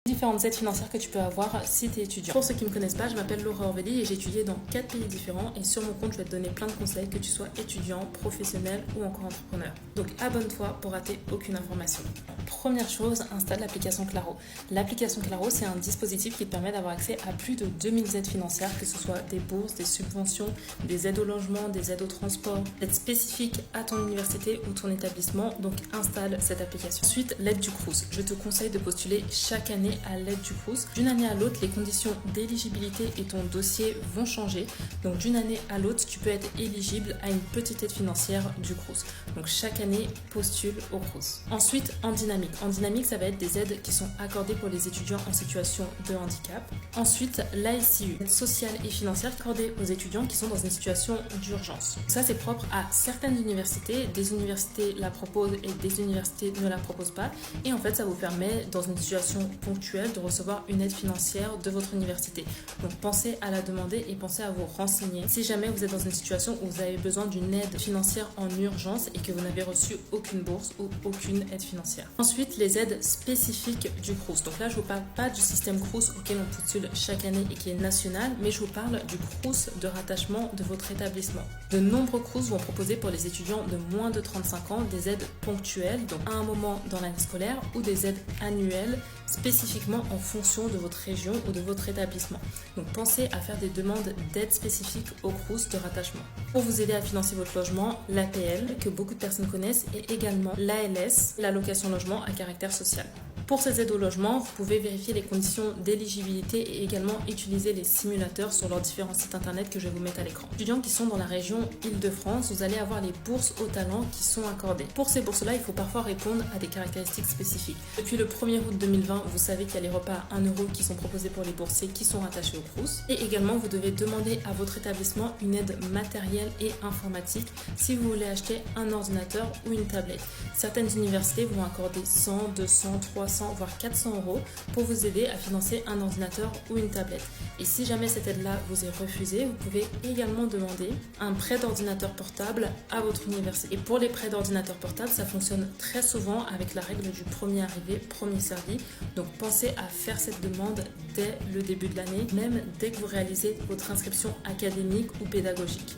Différentes aides financières que tu peux avoir si tu es étudiant. Pour ceux qui ne me connaissent pas, je m'appelle Laura Orvelli et j'ai étudié dans 4 pays différents et sur mon compte je vais te donner plein de conseils que tu sois étudiant, professionnel ou encore entrepreneur. Donc abonne-toi pour rater aucune information. Première chose, installe l'application Claro. L'application Claro, c'est un dispositif qui te permet d'avoir accès à plus de 2000 aides financières, que ce soit des bourses, des subventions, des aides au logement, des aides au transport, aides spécifiques à ton université ou ton établissement. Donc installe cette application. Ensuite, l'aide du Crous. Je te conseille de postuler chaque année à l'aide du Crous. D'une année à l'autre, les conditions d'éligibilité et ton dossier vont changer. Donc d'une année à l'autre, tu peux être éligible à une petite aide financière du Crous. Donc chaque année, postule au Crous. Ensuite, en dynamique. En dynamique, ça va être des aides qui sont accordées pour les étudiants en situation de handicap. Ensuite, l'ASIU, aide sociale et financière accordée aux étudiants qui sont dans une situation d'urgence. Ça, c'est propre à certaines universités. Des universités la proposent et des universités ne la proposent pas. Et en fait, ça vous permet, dans une situation ponctuelle, de recevoir une aide financière de votre université. Donc, pensez à la demander et pensez à vous renseigner. Si jamais vous êtes dans une situation où vous avez besoin d'une aide financière en urgence et que vous n'avez reçu aucune bourse ou aucune aide financière. Ensuite, les aides spécifiques du Crous. Donc là, je ne vous parle pas du système Crous auquel on postule chaque année et qui est national, mais je vous parle du Crous de rattachement de votre établissement. De nombreux Crous vont proposer pour les étudiants de moins de 35 ans des aides ponctuelles, donc à un moment dans l'année scolaire, ou des aides annuelles spécifiquement en fonction de votre région ou de votre établissement. Donc pensez à faire des demandes d'aide spécifiques au Crous de rattachement. Pour vous aider à financer votre logement, l'APL, que beaucoup de personnes connaissent, et également l'ALS, l'allocation logement à caractère social. Pour ces aides au logement, vous pouvez vérifier les conditions d'éligibilité et également utiliser les simulateurs sur leurs différents sites internet que je vais vous mettre à l'écran. Étudiants qui sont dans la région Île-de-France, vous allez avoir les bourses au talent qui sont accordées. Pour ces bourses-là, il faut parfois répondre à des caractéristiques spécifiques. Depuis le 1er août 2020, vous savez qu'il y a les repas à 1 € qui sont proposés pour les boursiers qui sont rattachés au Crous. Et également, vous devez demander à votre établissement une aide matérielle et informatique si vous voulez acheter un ordinateur ou une tablette. Certaines universités vont accorder 100, 200, 300, voire 400 € pour vous aider à financer un ordinateur ou une tablette. Et si jamais cette aide-là vous est refusée, vous pouvez également demander un prêt d'ordinateur portable à votre université. Et pour les prêts d'ordinateur portable, ça fonctionne très souvent avec la règle du premier arrivé, premier servi. Donc pensez à faire cette demande dès le début de l'année, même dès que vous réalisez votre inscription académique ou pédagogique.